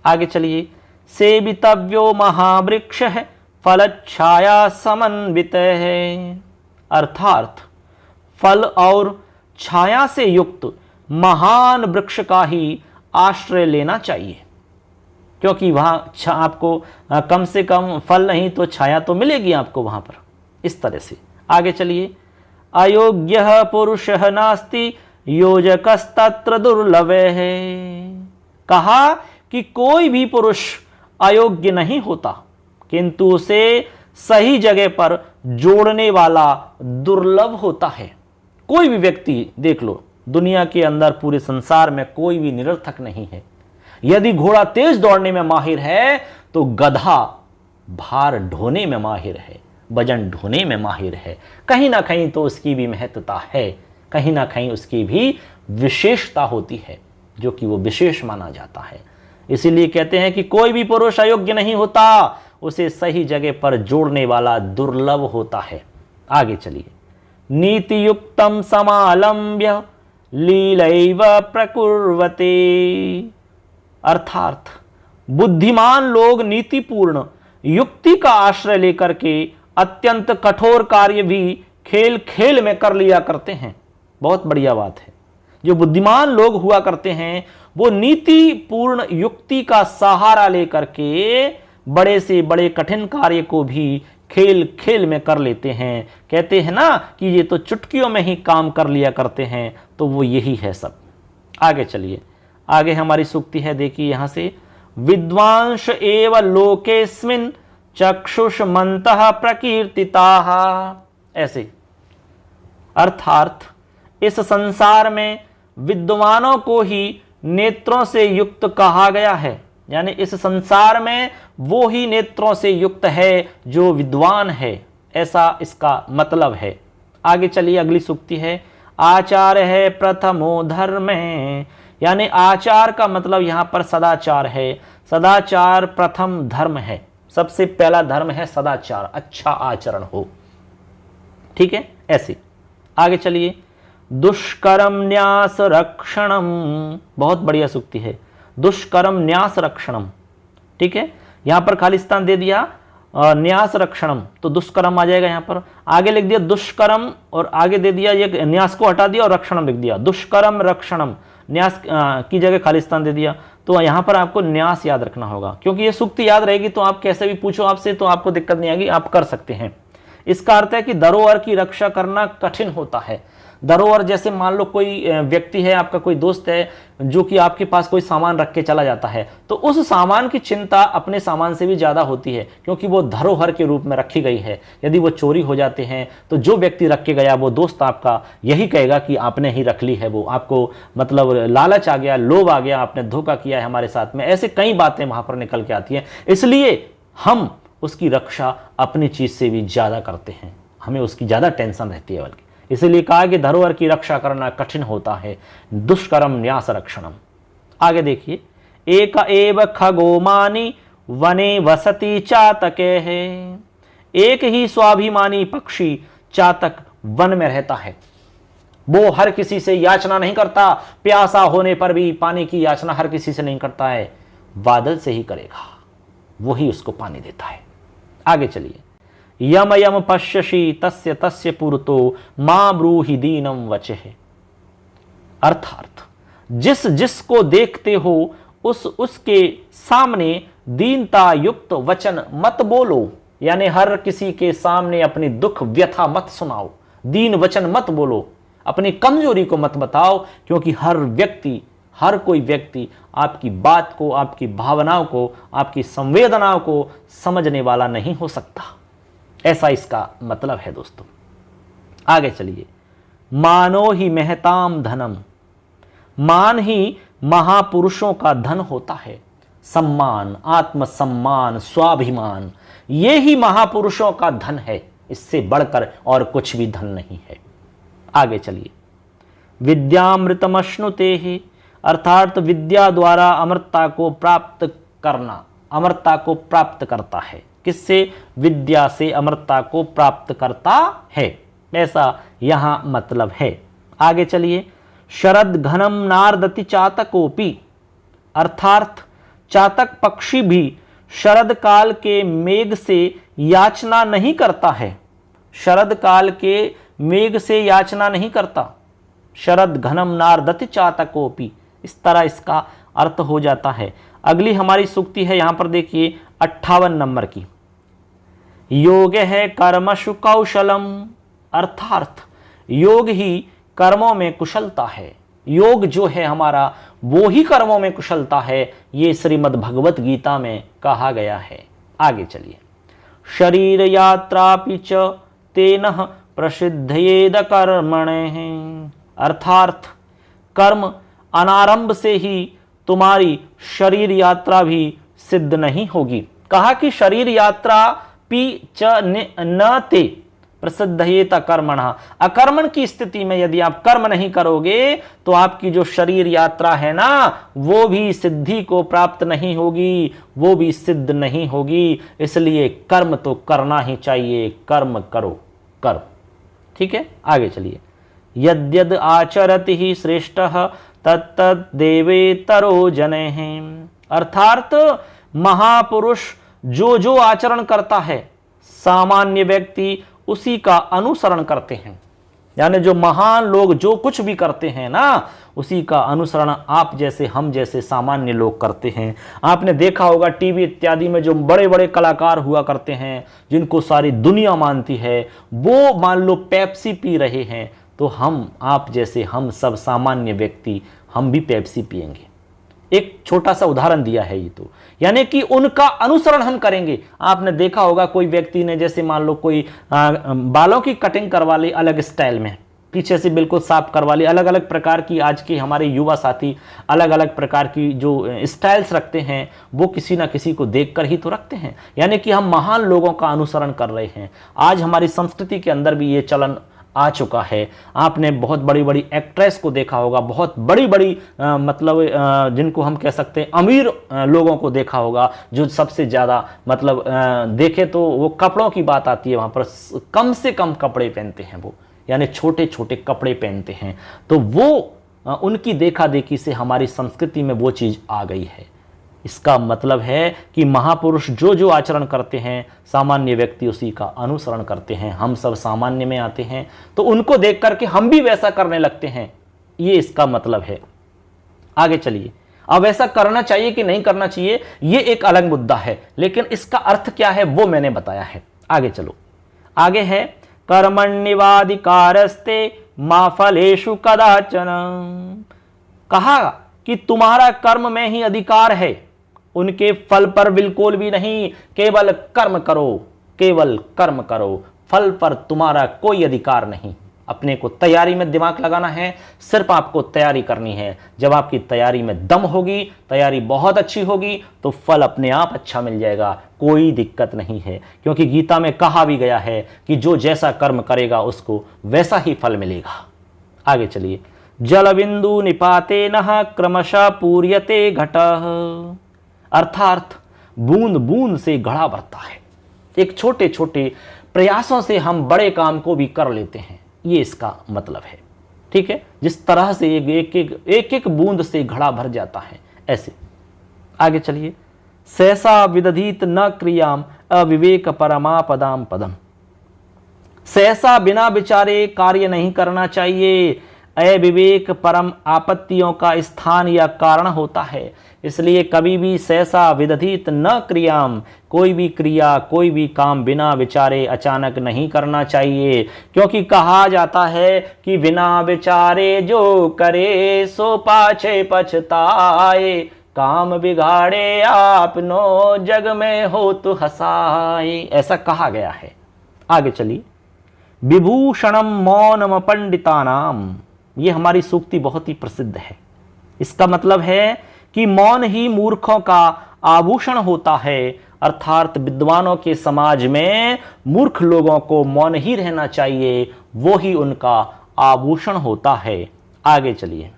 आगे चलिए, सेवितव्यो महावृक्ष है फलच्छाया समन्वित है, अर्थात फल और छाया से युक्त महान वृक्ष का ही आश्रय लेना चाहिए, क्योंकि वहां आपको कम से कम फल नहीं तो छाया तो मिलेगी आपको वहां पर। इस तरह से आगे चलिए, अयोग्य पुरुष नास्ति योजकस्तत्र दुर्लभ है, कहा कि कोई भी पुरुष अयोग्य नहीं होता, किंतु उसे सही जगह पर जोड़ने वाला दुर्लभ होता है। कोई भी व्यक्ति देख लो, दुनिया के अंदर पूरे संसार में कोई भी निरर्थक नहीं है। यदि घोड़ा तेज दौड़ने में माहिर है तो गधा भार ढोने में माहिर है, वजन ढोने में माहिर है। कहीं ना कहीं तो उसकी भी महत्ता है, कहीं ना कहीं उसकी भी विशेषता होती है, जो कि वो विशेष माना जाता है। इसीलिए कहते हैं कि कोई भी पुरुष अयोग्य नहीं होता, उसे सही जगह पर जोड़ने वाला दुर्लभ होता है। आगे चलिए, नीति युक्तम समालंब्य लीलैव प्रकुर्वते, अर्थात बुद्धिमान लोग नीतिपूर्ण युक्ति का आश्रय लेकर के अत्यंत कठोर कार्य भी खेल खेल में कर लिया करते हैं। बहुत बढ़िया बात है। जो बुद्धिमान लोग हुआ करते हैं वो नीतिपूर्ण युक्ति का सहारा लेकर के बड़े से बड़े कठिन कार्य को भी खेल खेल में कर लेते हैं। कहते हैं ना कि ये तो चुटकियों में ही काम कर लिया करते हैं, तो वो यही है सब। आगे चलिए, आगे हमारी सूक्ति है, देखिए यहां से, विद्वांस एव लोकेस्मिन् चक्षुषमन्तः प्रकीर्तिताः, ऐसे अर्थात इस संसार में विद्वानों को ही नेत्रों से युक्त कहा गया है, यानी इस संसार में वो ही नेत्रों से युक्त है जो विद्वान है, ऐसा इसका मतलब है। आगे चलिए, अगली सूक्ति है, आचार है प्रथमो धर्म, यानी आचार का मतलब यहां पर सदाचार है। सदाचार प्रथम धर्म है, सबसे पहला धर्म है सदाचार, अच्छा आचरण हो। ठीक है, ऐसे आगे चलिए, दुष्कर्म न्यास रक्षणम, बहुत बढ़िया सूक्ति है, दुष्कर्म न्यास रक्षणम। ठीक है, यहां पर खालिस्तान दे दिया न्यास रक्षणम, तो दुष्कर्म आ जाएगा यहां पर। आगे लिख दिया दुष्कर्म और आगे दे दिया ये न्यास को हटा दिया और रक्षणम लिख दिया, दुष्कर्म रक्षणम, न्यास की जगह खालिस्तान दे दिया। तो यहां पर आपको न्यास याद रखना होगा, क्योंकि ये सूक्ति याद रहेगी तो आप कैसे भी पूछो आपसे तो आपको दिक्कत नहीं आएगी, आप कर सकते हैं। इसका अर्थ है कि धरोहर की रक्षा करना कठिन होता है। धरोहर जैसे मान लो कोई व्यक्ति है, आपका कोई दोस्त है जो कि आपके पास कोई सामान रख के चला जाता है, तो उस सामान की चिंता अपने सामान से भी ज़्यादा होती है, क्योंकि वो धरोहर के रूप में रखी गई है। यदि वो चोरी हो जाते हैं तो जो व्यक्ति रख के गया वो दोस्त आपका यही कहेगा कि आपने ही रख ली है, वो आपको मतलब लालच आ गया, लोभ आ गया, आपने धोखा किया है हमारे साथ में, ऐसे कई बातें वहाँ पर निकल के आती हैं। इसलिए हम उसकी रक्षा अपनी चीज़ से भी ज़्यादा करते हैं, हमें उसकी ज़्यादा टेंशन रहती है। बल्कि इसीलिए कहा कि धरोहर की रक्षा करना कठिन होता है, दुष्कर्म न्यास रक्षणम। आगे देखिए, एक एव खगोमानी वने वसति चातके है, एक ही स्वाभिमानी पक्षी चातक वन में रहता है। वो हर किसी से याचना नहीं करता, प्यासा होने पर भी पानी की याचना हर किसी से नहीं करता है, बादल से ही करेगा, वही उसको पानी देता है। आगे चलिए, यम यम पश्यसि तस्य तस्य पुरतो मां ब्रूहि दीनम वचः। अर्थात जिस जिसको देखते हो उसके सामने दीनता युक्त वचन मत बोलो, यानी हर किसी के सामने अपनी दुख व्यथा मत सुनाओ, दीन वचन मत बोलो, अपनी कमजोरी को मत बताओ, क्योंकि हर कोई व्यक्ति आपकी बात को, आपकी भावनाओं को, आपकी संवेदनाओं को समझने वाला नहीं हो सकता। ऐसा इसका मतलब है दोस्तों। आगे चलिए, मानो ही महताम धनम, मान ही महापुरुषों का धन होता है। सम्मान, आत्मसम्मान, स्वाभिमान, ये ही महापुरुषों का धन है, इससे बढ़कर और कुछ भी धन नहीं है। आगे चलिए, विद्यामृतमश्नुते ही, अर्थात विद्या द्वारा अमरता को प्राप्त करना, अमरता को प्राप्त करता है। किससे? विद्या से अमरता को प्राप्त करता है, ऐसा यहां मतलब है। आगे चलिए, शरद घनम नारदति चातकोपि, अर्थात चातक पक्षी भी शरद काल के मेघ से याचना नहीं करता है, शरद काल के मेघ से याचना नहीं करता। शरद घनम नारदति चातकोपि, इस तरह इसका अर्थ हो जाता है। अगली हमारी सूक्ति है, यहां पर देखिए 58 नंबर की, योग है कर्मशु कौशलम, अर्थात योग ही कर्मों में कुशलता है। योग जो है हमारा, वो ही कर्मों में कुशलता है, ये श्रीमद् भगवत गीता में कहा गया है। आगे चलिए, शरीर यात्रापि च तेनः प्रसिद्धयेद कर्मणे, अर्थात कर्म अनारंभ से ही तुम्हारी शरीर यात्रा भी सिद्ध नहीं होगी। कहा कि शरीर यात्रा पी च न ते प्रसिद्धयेत कर्मणः, अकर्मण की स्थिति में यदि आप कर्म नहीं करोगे तो आपकी जो शरीर यात्रा है ना, वो भी सिद्धि को प्राप्त नहीं होगी, वो भी सिद्ध नहीं होगी। इसलिए कर्म तो करना ही चाहिए, कर्म करो, कर्म। ठीक है, आगे चलिए, यद्यद आचरति ही श्रेष्ठः तत्तद् देवेतरो जनेः, अर्थात महापुरुष जो जो आचरण करता है, सामान्य व्यक्ति उसी का अनुसरण करते हैं। यानी जो महान लोग जो कुछ भी करते हैं ना, उसी का अनुसरण आप जैसे, हम जैसे सामान्य लोग करते हैं। आपने देखा होगा टीवी इत्यादि में जो बड़े बड़े कलाकार हुआ करते हैं, जिनको सारी दुनिया मानती है, वो मान लो पेप्सी पी रहे हैं, तो हम, आप जैसे, हम सब सामान्य व्यक्ति, हम भी पेप्सी पिएंगे। एक छोटा सा उदाहरण दिया है ये, तो यानी कि उनका अनुसरण हम करेंगे। आपने देखा होगा कोई व्यक्ति ने, जैसे मान लो कोई बालों की कटिंग करवा ली अलग स्टाइल में, पीछे से बिल्कुल साफ करवा ली, अलग अलग प्रकार की आज के हमारे युवा साथी अलग अलग प्रकार की जो स्टाइल्स रखते हैं, वो किसी ना किसी को देखकर ही तो रखते हैं। यानी कि हम महान लोगों का अनुसरण कर रहे हैं। आज हमारी संस्कृति के अंदर भी ये चलन आ चुका है। आपने बहुत बड़ी बड़ी एक्ट्रेस को देखा होगा, बहुत बड़ी बड़ी मतलब जिनको हम कह सकते हैं अमीर लोगों को देखा होगा, जो सबसे ज़्यादा मतलब देखे तो वो कपड़ों की बात आती है, वहाँ पर कम से कम कपड़े पहनते हैं वो, यानी छोटे छोटे कपड़े पहनते हैं। तो वो उनकी देखा देखी से हमारी संस्कृति में वो चीज़ आ गई है। इसका मतलब है कि महापुरुष जो जो आचरण करते हैं, सामान्य व्यक्ति उसी का अनुसरण करते हैं। हम सब सामान्य में आते हैं तो उनको देख करके हम भी वैसा करने लगते हैं, ये इसका मतलब है। आगे चलिए, अब ऐसा करना चाहिए कि नहीं करना चाहिए, ये एक अलग मुद्दा है, लेकिन इसका अर्थ क्या है वो मैंने बताया है। आगे चलो, आगे है कर्मण्येवाधिकारस्ते मा फलेषु कदाचन, कहा कि तुम्हारा कर्म में ही अधिकार है, उनके फल पर बिल्कुल भी नहीं। केवल कर्म करो, केवल कर्म करो, फल पर तुम्हारा कोई अधिकार नहीं। अपने को तैयारी में दिमाग लगाना है, सिर्फ आपको तैयारी करनी है। जब आपकी तैयारी में दम होगी, तैयारी बहुत अच्छी होगी, तो फल अपने आप अच्छा मिल जाएगा, कोई दिक्कत नहीं है। क्योंकि गीता में कहा भी गया है कि जो जैसा कर्म करेगा उसको वैसा ही फल मिलेगा। आगे चलिए, जल बिंदु निपाते नः क्रमशः पूर्यते घटः, अर्थात बूंद बूंद से घड़ा भरता है। एक छोटे छोटे प्रयासों से हम बड़े काम को भी कर लेते हैं, ये इसका मतलब है। ठीक है, जिस तरह से एक एक बूंद से घड़ा भर जाता है, ऐसे। आगे चलिए, सहसा विदधीत न क्रियाम अविवेक परमापदाम पदम। सहसा बिना विचारे कार्य नहीं करना चाहिए, अविवेक परम आपत्तियों का स्थान या कारण होता है। इसलिए कभी भी सहसा विदधित न क्रियाम, कोई भी क्रिया कोई भी काम बिना विचारे अचानक नहीं करना चाहिए, क्योंकि कहा जाता है कि बिना विचारे जो करे सो पाछे पछताए, काम बिगाड़े आपनो जग में हो तो हसाए, ऐसा कहा गया है। आगे चलिए, विभूषणम मौनम पंडितानाम, ये हमारी सूक्ति बहुत ही प्रसिद्ध है। इसका मतलब है कि मौन ही मूर्खों का आभूषण होता है, अर्थात विद्वानों के समाज में मूर्ख लोगों को मौन ही रहना चाहिए, वो ही उनका आभूषण होता है। आगे चलिए,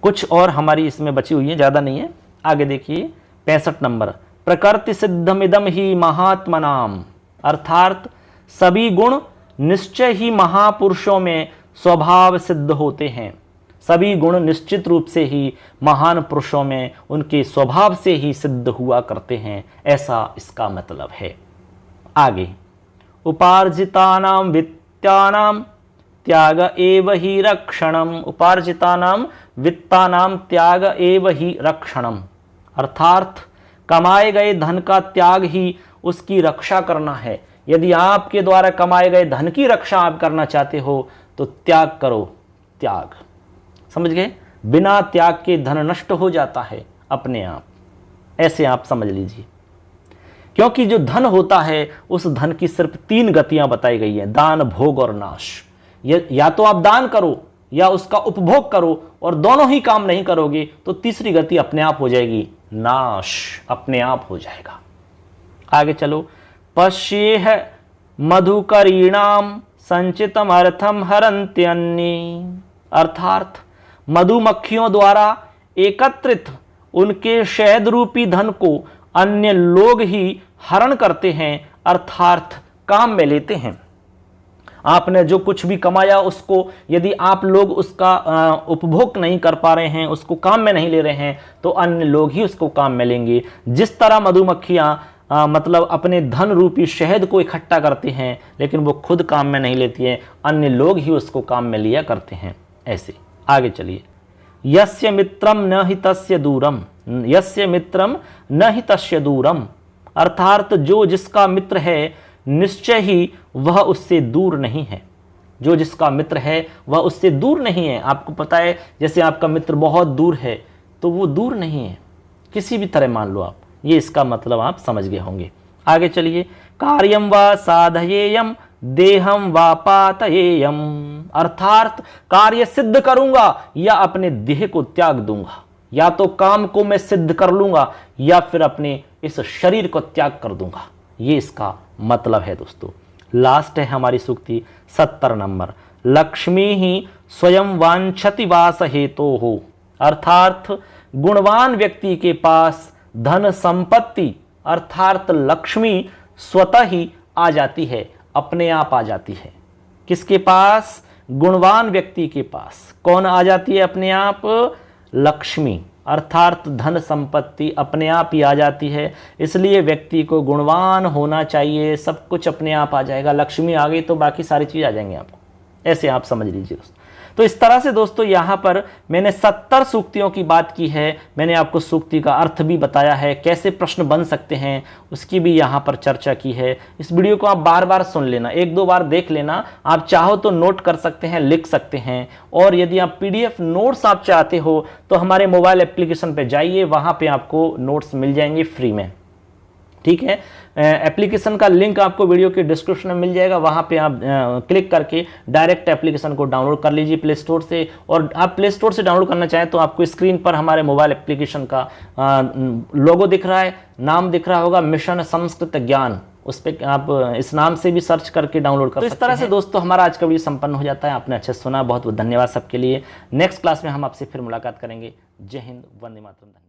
कुछ और हमारी इसमें बची हुई है, ज्यादा नहीं है। आगे देखिए 65 नंबर, प्रकृति सिद्धमिदम ही महात्मनाम, अर्थात सभी गुण निश्चय ही महापुरुषों में स्वभाव सिद्ध होते हैं। सभी गुण निश्चित रूप से ही महान पुरुषों में उनके स्वभाव से ही सिद्ध हुआ करते हैं, ऐसा इसका मतलब है। आगे, उपार्जितानाम वित्तानाम त्याग एव ही रक्षणम, उपार्जितानाम वित्तानाम त्याग एव ही रक्षणम, अर्थात कमाए गए धन का त्याग ही उसकी रक्षा करना है। यदि आपके द्वारा कमाए गए धन की रक्षा आप करना चाहते हो तो त्याग करो, त्याग, समझ गए। बिना त्याग के धन नष्ट हो जाता है अपने आप, ऐसे आप समझ लीजिए। क्योंकि जो धन होता है उस धन की सिर्फ 3 गतियां बताई गई हैं, दान, भोग और नाश। या तो आप दान करो या उसका उपभोग करो, और दोनों ही काम नहीं करोगे तो तीसरी गति अपने आप हो जाएगी, नाश, अपने आप हो जाएगा। आगे चलो, पश्येह मधुकरीणाम संचितम अर्थम हरन्त्यन्नी, अर्थात मधुमक्खियों द्वारा एकत्रित उनके शहद रूपी धन को अन्य लोग ही हरण करते हैं, अर्थात काम में लेते हैं। आपने जो कुछ भी कमाया उसको यदि आप लोग उसका उपभोग नहीं कर पा रहे हैं, उसको काम में नहीं ले रहे हैं, तो अन्य लोग ही उसको काम में लेंगे। जिस तरह मधुमक्खियां मतलब अपने धन रूपी शहद को इकट्ठा करती हैं, लेकिन वो खुद काम में नहीं लेती हैं, अन्य लोग ही उसको काम में लिया करते हैं, ऐसे। आगे चलिए, यस्य मित्रम न हि तस्य दूरम, यस्य मित्रम न हि तस्य दूरम, अर्थात जो जिसका मित्र है निश्चय ही वह उससे दूर नहीं है। जो जिसका मित्र है वह उससे दूर नहीं है। आपको पता है, जैसे आपका मित्र बहुत दूर है तो वो दूर नहीं है, किसी भी तरह मान लो आप, ये इसका मतलब आप समझ गए होंगे। आगे चलिए, कार्यम व साधयेयम देहम व पातयेयम, अर्थात कार्य सिद्ध करूंगा या अपने देह को त्याग दूंगा, या तो काम को मैं सिद्ध कर लूंगा या फिर अपने इस शरीर को त्याग कर दूंगा, ये इसका मतलब है दोस्तों। लास्ट है हमारी सूक्ति 70 नंबर, लक्ष्मी ही स्वयं वांछति वास हेतो हो, अर्थात गुणवान व्यक्ति के पास धन संपत्ति अर्थात लक्ष्मी स्वतः ही आ जाती है, अपने आप आ जाती है। किसके पास? गुणवान व्यक्ति के पास। कौन आ जाती है अपने आप? लक्ष्मी अर्थात धन संपत्ति अपने आप ही आ जाती है। इसलिए व्यक्ति को गुणवान होना चाहिए, सब कुछ अपने आप आ जाएगा। लक्ष्मी आ गई तो बाकी सारी चीज़ आ जाएंगी आपको, ऐसे आप समझ लीजिए दोस्तों। तो इस तरह से दोस्तों यहाँ पर मैंने 70 सूक्तियों की बात की है। मैंने आपको सूक्ति का अर्थ भी बताया है, कैसे प्रश्न बन सकते हैं उसकी भी यहाँ पर चर्चा की है। इस वीडियो को आप बार बार सुन लेना, 1-2 बार देख लेना। आप चाहो तो नोट कर सकते हैं, लिख सकते हैं। और यदि आप PDF नोट्स आप चाहते हो तो हमारे मोबाइल एप्लीकेशन पर जाइए, वहाँ पर आपको नोट्स मिल जाएंगे फ्री में, ठीक है। एप्लीकेशन का लिंक आपको वीडियो के डिस्क्रिप्शन में मिल जाएगा, वहाँ पे आप क्लिक करके डायरेक्ट एप्लीकेशन को डाउनलोड कर लीजिए प्ले स्टोर से। और आप प्ले स्टोर से डाउनलोड करना चाहें तो आपको स्क्रीन पर हमारे मोबाइल एप्लीकेशन का लोगो दिख रहा है, नाम दिख रहा होगा, मिशन संस्कृत ज्ञान, उस पर आप इस नाम से भी सर्च करके डाउनलोड कर सकते हैं। तो इस तरह से दोस्तों हमारा आज का वीडियो संपन्न हो जाता है। आपने अच्छे सुना, बहुत बहुत धन्यवाद सबके लिए। नेक्स्ट क्लास में हम आपसे फिर मुलाकात करेंगे। जय हिंद, वंदे मातरम।